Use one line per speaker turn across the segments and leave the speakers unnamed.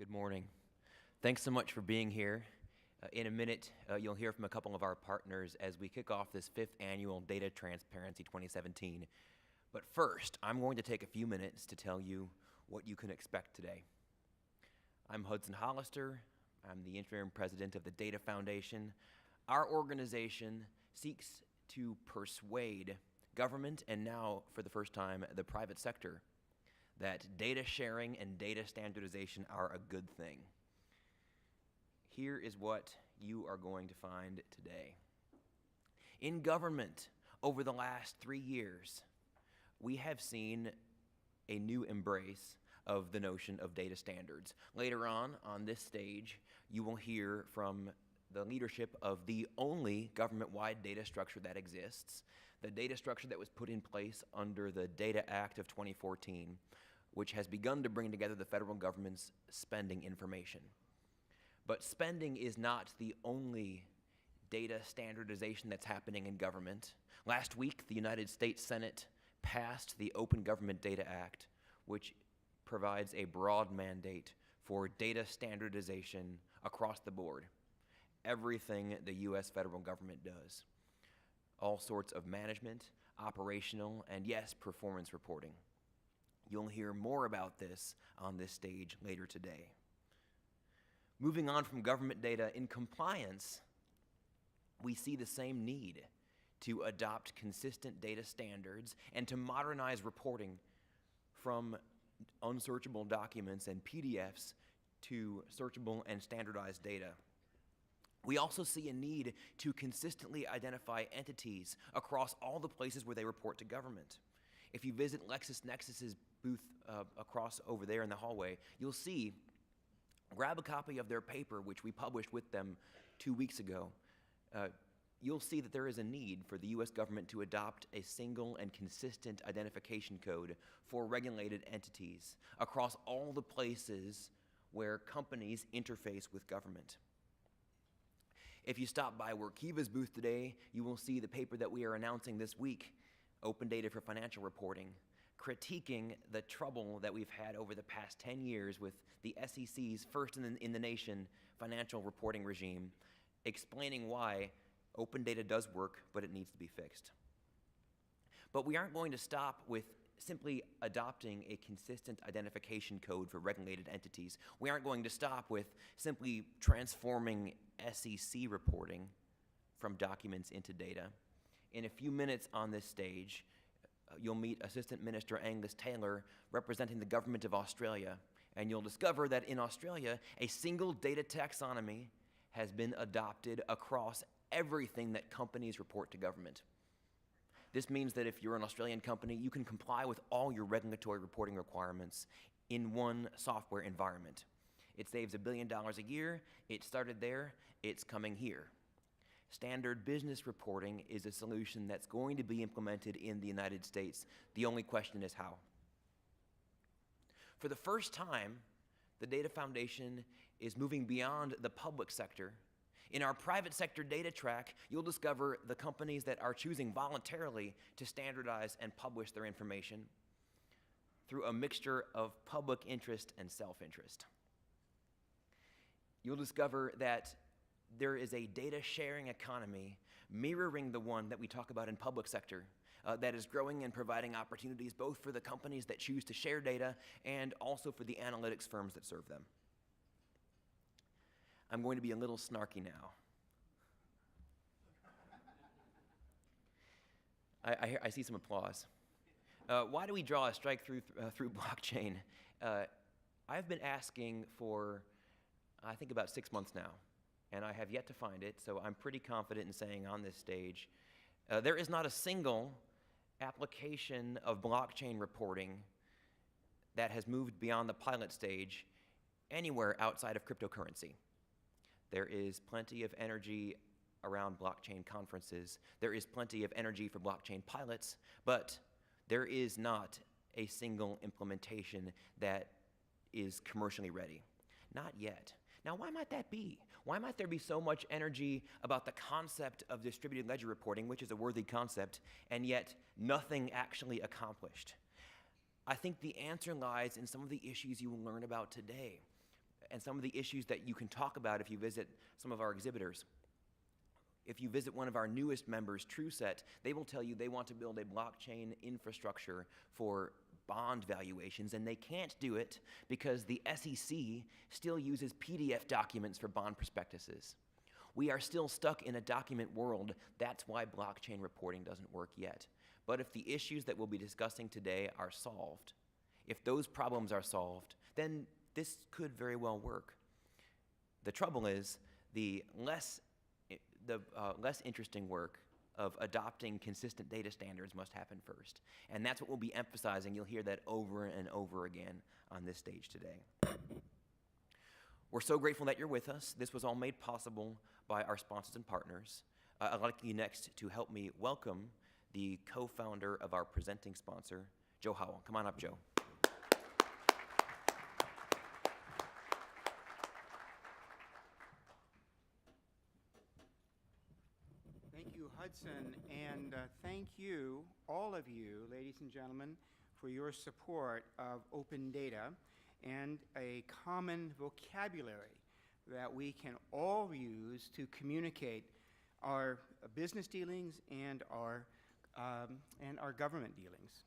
Good morning. Thanks so much for being here. In a minute, you'll hear from a couple of our partners as we kick off this 5th annual Data Transparency 2017. But first, I'm going to take a few minutes to tell you what you can expect today. I'm Hudson Hollister. I'm the interim president of the Data Foundation. Our organization seeks to persuade government and now, for the first time, the private sector that data sharing and data standardization are a good thing. Here is what you are going to find today. In government, over the last 3 years, we have seen a new embrace of the notion of data standards. Later on this stage, you will hear from the leadership of the only government-wide data structure that exists, the data structure that was put in place under the Data Act of 2014, which has begun to bring together the federal government's spending information. But spending is not the only data standardization that's happening in government. Last week, the United States Senate passed the Open Government Data Act, which provides a broad mandate for data standardization across the board. Everything the U.S. federal government does. All sorts of management, operational, and yes, performance reporting. You'll hear more about this on this stage later today. Moving on from government data, in compliance, we see the same need to adopt consistent data standards and to modernize reporting from unsearchable documents and PDFs to searchable and standardized data. We also see a need to consistently identify entities across all the places where they report to government. If you visit LexisNexis's booth across over there in the hallway, you'll see, grab a copy of their paper, which we published with them 2 weeks ago. You'll see that there is a need for the U.S. government to adopt a single and consistent identification code for regulated entities across all the places where companies interface with government. If you stop by Workiva's booth today, you will see the paper that we are announcing this week, Open Data for Financial Reporting, critiquing the trouble that we've had over the past 10 years with the SEC's first in the nation financial reporting regime, explaining why open data does work, but it needs to be fixed. But we aren't going to stop with simply adopting a consistent identification code for regulated entities. We aren't going to stop with simply transforming SEC reporting from documents into data. In a few minutes on this stage, you'll meet Assistant Minister Angus Taylor representing the government of Australia, and you'll discover that in Australia, a single data taxonomy has been adopted across everything that companies report to government. This means that if you're an Australian company, you can comply with all your regulatory reporting requirements in one software environment. It saves $1 billion a year. It started there. It's coming here. Standard business reporting is a solution that's going to be implemented in the United States. The only question is how. For the first time, the Data Foundation is moving beyond the public sector. In our private sector data track, you'll discover the companies that are choosing voluntarily to standardize and publish their information through a mixture of public interest and self-interest. You'll discover that there is a data sharing economy mirroring the one that we talk about in public sector that is growing and providing opportunities both for the companies that choose to share data and also for the analytics firms that serve them. I'm going to be a little snarky now. I see some applause. Why do we draw a strike through blockchain? I've been asking for, I think, about 6 months now, and I have yet to find it, so I'm pretty confident in saying on this stage, there is not a single application of blockchain reporting that has moved beyond the pilot stage anywhere outside of cryptocurrency. There is plenty of energy around blockchain conferences. There is plenty of energy for blockchain pilots, but there is not a single implementation that is commercially ready. Not yet. Now, why might that be? Why might there be so much energy about the concept of distributed ledger reporting, which is a worthy concept, and yet nothing actually accomplished? I think the answer lies in some of the issues you will learn about today. and some of the issues that you can talk about if you visit some of our exhibitors. If you visit one of our newest members, TrueSet, they will tell you they want to build a blockchain infrastructure for bond valuations, and they can't do it because the SEC still uses PDF documents for bond prospectuses. We are still stuck in a document world. That's why blockchain reporting doesn't work yet. But if the issues that we'll be discussing today are solved, if those problems are solved, then this could very well work. The trouble is the less interesting work of adopting consistent data standards must happen first. And that's what we'll be emphasizing. You'll hear that over and over again on this stage today. We're so grateful that you're with us. This was all made possible by our sponsors and partners. I'd like you next to help me welcome the co-founder of our presenting sponsor, Joe Howell. Come on up, Joe.
Thank you, Hudson, and thank you, all of you, ladies and gentlemen, for your support of open data and a common vocabulary that we can all use to communicate our business dealings and our government dealings.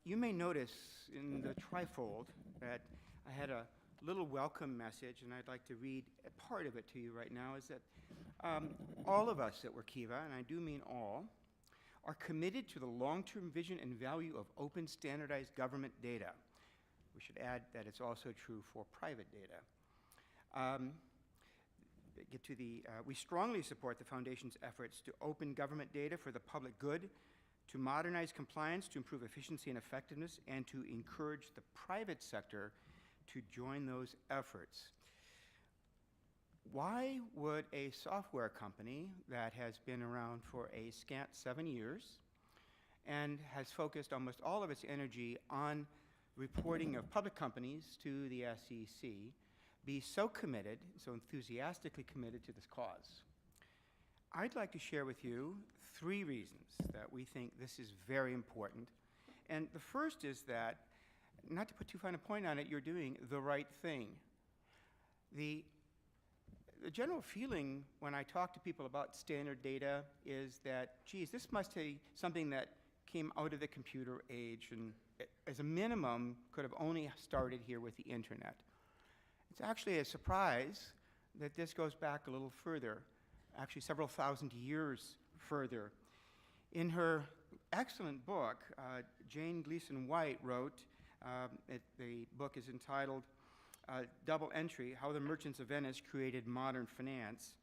You may notice in the trifold that I had a little welcome message, and I'd like to read a part of it to you right now, is that all of us at Workiva, and I do mean all, are committed to the long-term vision and value of open standardized government data. We should add that it's also true for private data. We strongly support the Foundation's efforts to open government data for the public good, to modernize compliance, to improve efficiency and effectiveness, and to encourage the private sector to join those efforts. Why would a software company that has been around for a scant 7 years and has focused almost all of its energy on reporting of public companies to the SEC be so committed, so enthusiastically committed to this cause? I'd like to share with you 3 reasons that we think this is very important. And the first is that, not to put too fine a point on it, you're doing the right thing. The general feeling when I talk to people about standard data is that, geez, this must be something that came out of the computer age and as a minimum could have only started here with the internet. It's actually a surprise that this goes back a little further, actually several thousand years further. In her excellent book, Jane Gleason White wrote, the book is entitled Double Entry, How the Merchants of Venice Created Modern Finance,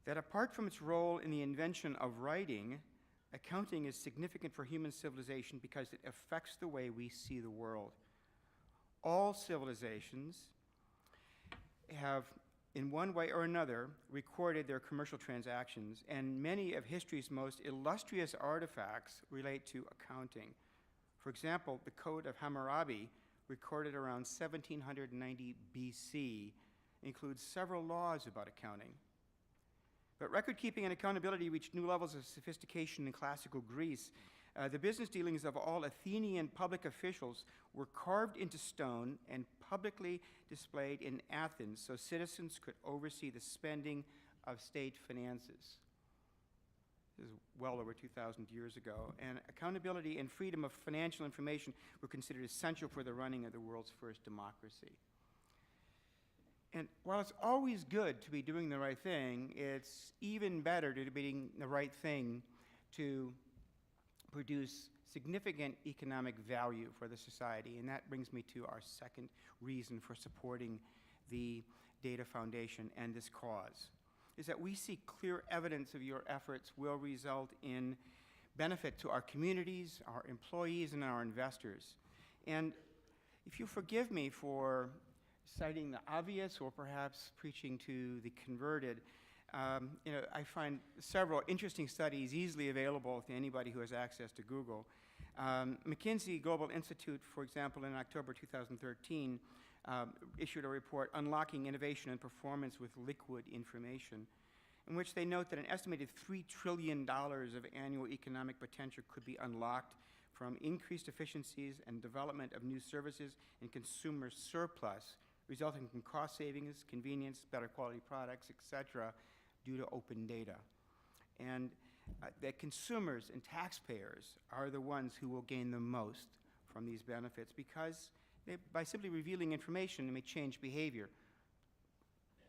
that apart from its role in the invention of writing, accounting is significant for human civilization because it affects the way we see the world. All civilizations have, in one way or another, recorded their commercial transactions, and many of history's most illustrious artifacts relate to accounting. For example, the Code of Hammurabi, recorded around 1790 BC, includes several laws about accounting. But record-keeping and accountability reached new levels of sophistication in classical Greece. The business dealings of all Athenian public officials were carved into stone and publicly displayed in Athens so citizens could oversee the spending of state finances. This is well over 2,000 years ago. And accountability and freedom of financial information were considered essential for the running of the world's first democracy. And while it's always good to be doing the right thing, it's even better to be doing the right thing to produce significant economic value for the society. And that brings me to our second reason for supporting the Data Foundation and this cause, is that we see clear evidence of your efforts will result in benefit to our communities, our employees, and our investors. And if you forgive me for citing the obvious or perhaps preaching to the converted, I find several interesting studies easily available to anybody who has access to Google. McKinsey Global Institute, for example, in October 2013, issued a report, Unlocking Innovation and Performance with Liquid Information, in which they note that an estimated $3 trillion of annual economic potential could be unlocked from increased efficiencies and development of new services and consumer surplus resulting in cost savings, convenience, better quality products, etc., due to open data. And that consumers and taxpayers are the ones who will gain the most from these benefits because by simply revealing information, they may change behavior,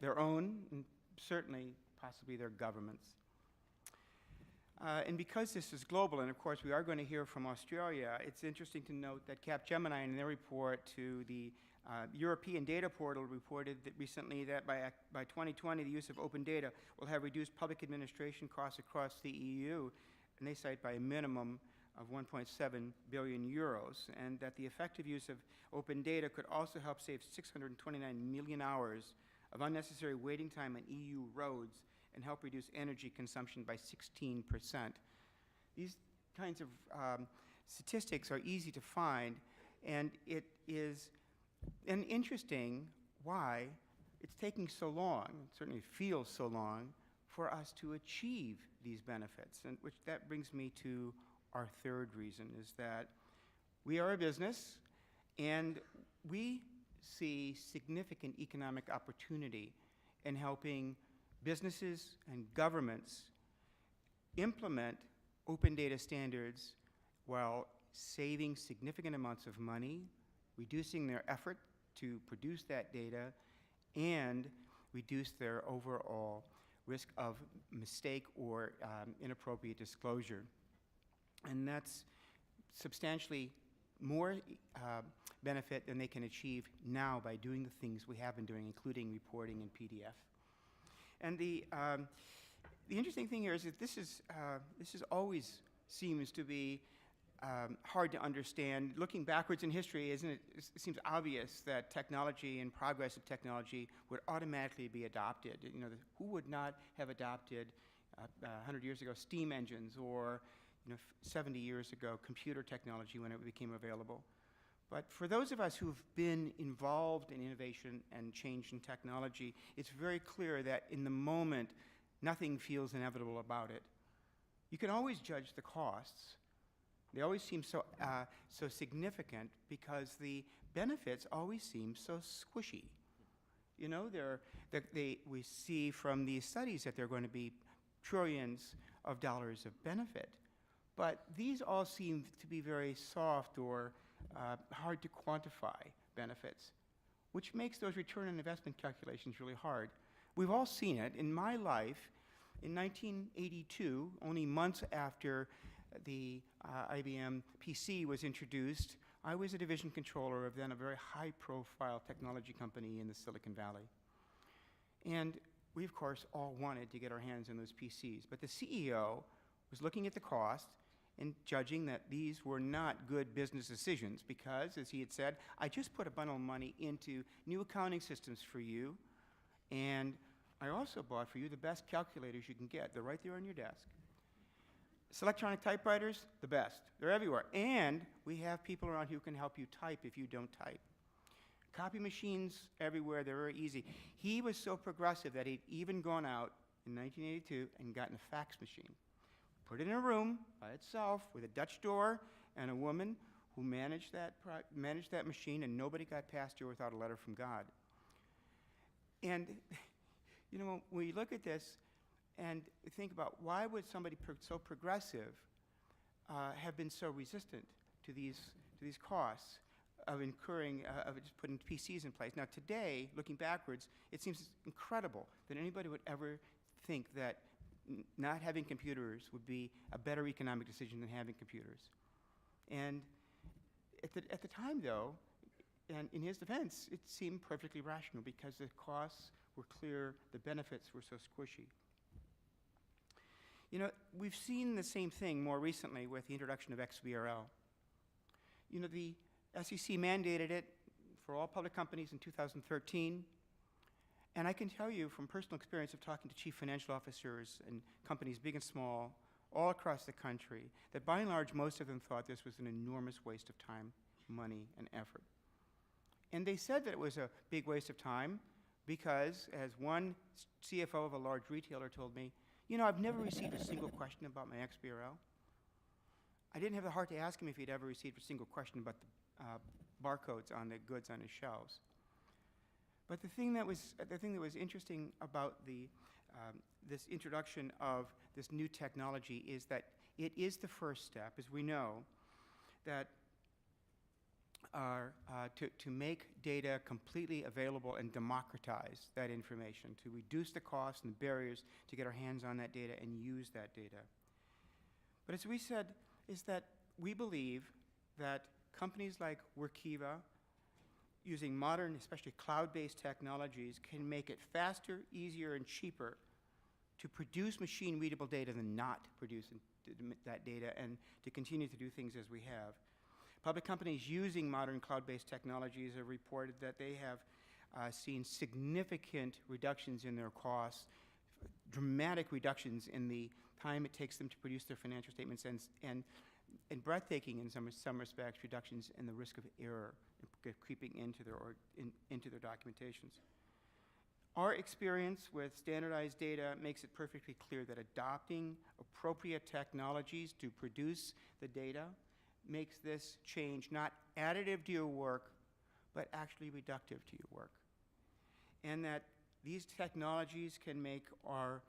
their own, and certainly, possibly their governments. And because this is global, and of course we are going to hear from Australia, it's interesting to note that Capgemini in their report to the European Data Portal reported that recently that by 2020 the use of open data will have reduced public administration costs across the EU, and they cite by a minimum of 1.7 billion euros, and that the effective use of open data could also help save 629 million hours of unnecessary waiting time on EU roads and help reduce energy consumption by 16%. These kinds of statistics are easy to find, and it is interesting why it's taking so long, it certainly feels so long, for us to achieve these benefits. And that brings me to our third reason, is that we are a business, and we see significant economic opportunity in helping businesses and governments implement open data standards while saving significant amounts of money, reducing their effort to produce that data, and reduce their overall risk of mistake or inappropriate disclosure. And that's substantially more benefit than they can achieve now by doing the things we have been doing, including reporting in PDF. And the interesting thing here is that this is always seems to be hard to understand. Looking backwards in history, it seems obvious that technology and progress of technology would automatically be adopted. You know, who would not have adopted 100 years ago steam engines, or 70 years ago computer technology when it became available? But for those of us who've been involved in innovation and change in technology, it's very clear that in the moment, nothing feels inevitable about it. You can always judge the costs. They always seem so significant because the benefits always seem so squishy. You know, we see from these studies that there are going to be trillions of dollars of benefit. But these all seem to be very soft or hard to quantify benefits, which makes those return on investment calculations really hard. We've all seen it. In my life, in 1982, only months after the IBM PC was introduced, I was a division controller of then a very high-profile technology company in the Silicon Valley. And we, of course, all wanted to get our hands on those PCs. But the CEO was looking at the cost and judging that these were not good business decisions because, as he had said, I just put a bundle of money into new accounting systems for you, and I also bought for you the best calculators you can get. They're right there on your desk. Electronic typewriters, the best. They're everywhere. And we have people around who can help you type if you don't type. Copy machines everywhere, they're very easy. He was so progressive that he'd even gone out in 1982 and gotten a fax machine. Put it in a room by itself with a Dutch door and a woman who managed that machine, and nobody got past her without a letter from God. And, when you look at this and think about why would somebody so progressive have been so resistant to these costs of just putting PCs in place. Now today, looking backwards, it seems incredible that anybody would ever think that not having computers would be a better economic decision than having computers. And at the time, though, and in his defense, it seemed perfectly rational because the costs were clear, the benefits were so squishy. We've seen the same thing more recently with the introduction of XBRL. The SEC mandated it for all public companies in 2013. And I can tell you from personal experience of talking to chief financial officers and companies big and small all across the country that by and large most of them thought this was an enormous waste of time, money, and effort. And they said that it was a big waste of time because, as one CFO of a large retailer told me, I've never received a single question about my XBRL. I didn't have the heart to ask him if he'd ever received a single question about the barcodes on the goods on his shelves. But the thing that was interesting about this introduction of this new technology is that it is the first step, as we know, that to make data completely available and democratize that information, to reduce the costs and the barriers to get our hands on that data and use that data. But as we said, is that we believe that companies like Workiva, using modern, especially cloud-based technologies, can make it faster, easier, and cheaper to produce machine-readable data than not produce that data, and to continue to do things as we have. Public companies using modern cloud-based technologies have reported that they have seen significant reductions in their costs, dramatic reductions in the time it takes them to produce their financial statements, and breathtaking in some respects, reductions in the risk of error creeping into their documentations. Our experience with standardized data makes it perfectly clear that adopting appropriate technologies to produce the data makes this change not additive to your work, but actually reductive to your work. And that these technologies can make all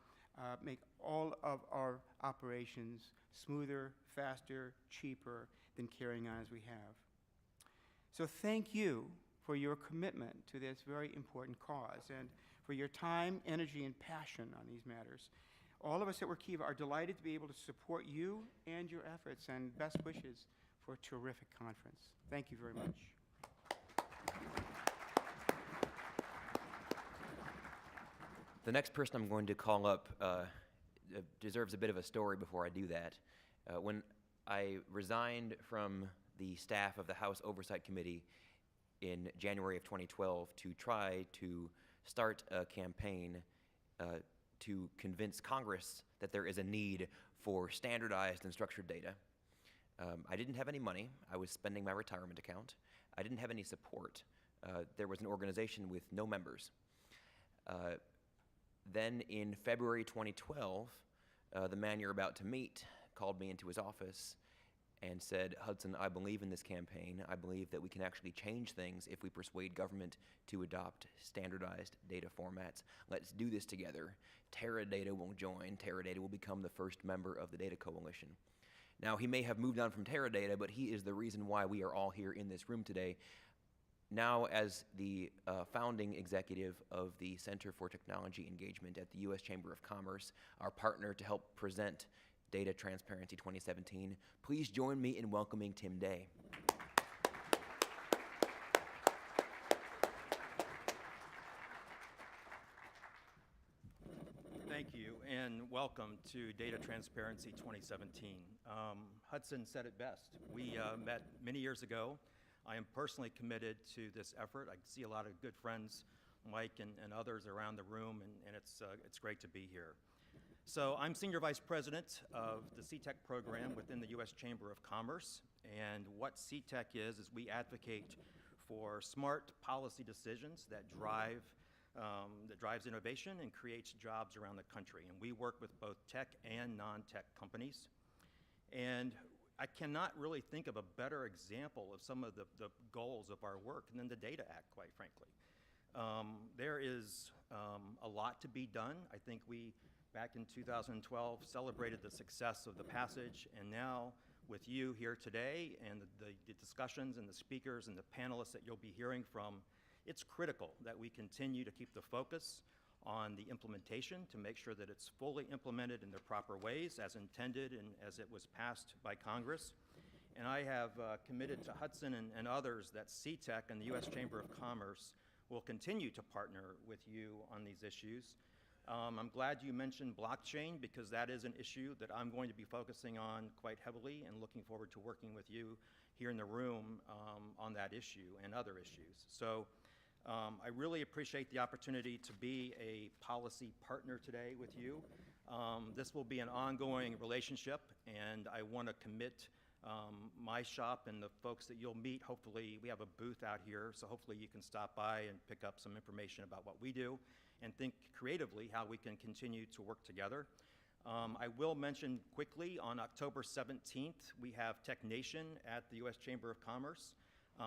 of our operations smoother, faster, cheaper than carrying on as we have. So thank you for your commitment to this very important cause and for your time, energy, and passion on these matters. All of us at Workiva are delighted to be able to support you and your efforts, and best wishes for a terrific conference. Thank you very much.
The next person I'm going to call up deserves a bit of a story before I do that. When I resigned from the staff of the House Oversight Committee in January of 2012 to try to start a campaign to convince Congress that there is a need for standardized and structured data. I didn't have any money. I was spending my retirement account. I didn't have any support. There was an organization with no members. Then in February 2012, the man you're about to meet called me into his office and said, "Hudson, I believe in this campaign. I believe that we can actually change things if we persuade government to adopt standardized data formats. Let's do this together. Teradata will join. Teradata will become the first member of the data coalition." Now, he may have moved on from Teradata, but he is the reason why we are all here in this room today. Now, as the founding executive of the Center for Technology Engagement at the U.S. Chamber of Commerce, our partner to help present Data Transparency 2017, please join me in welcoming Tim Day.
Thank you, and welcome to Data Transparency 2017. Hudson said it best. We met many years ago. I am personally committed to this effort. I see a lot of good friends, Mike and others around the room, and it's great to be here. So I'm Senior Vice President of the CTEC program within the U.S. Chamber of Commerce, and what CTEC is we advocate for smart policy decisions that drives innovation and creates jobs around the country. And we work with both tech and non-tech companies. And I cannot really think of a better example of some of the goals of our work than the Data Act, quite frankly. There is a lot to be done. I think we, back in 2012, celebrated the success of the passage, and now with you here today and the discussions and the speakers and the panelists that you'll be hearing from, it's critical that we continue to keep the focus on the implementation to make sure that it's fully implemented in the proper ways as intended and as it was passed by Congress. And I have committed to Hudson and others that CTEC and the U.S. Chamber of Commerce will continue to partner with you on these issues. I'm glad you mentioned blockchain because that is an issue that I'm going to be focusing on quite heavily and looking forward to working with you here in the room on that issue and other issues. So I really appreciate the opportunity to be a policy partner today with you. This will be an ongoing relationship, and I want to commit my shop and the folks that you'll meet. Hopefully, we have a booth out here, so hopefully you can stop by and pick up some information about what we do and think creatively how we can continue to work together. I will mention quickly, on October 17th, we have Tech Nation at the U.S. Chamber of Commerce.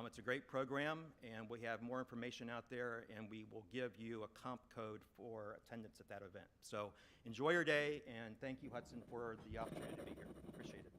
It's a great program, and we have more information out there, and we will give you a comp code for attendance at that event. So enjoy your day, and thank you, Hudson, for the opportunity to be here. Appreciate it.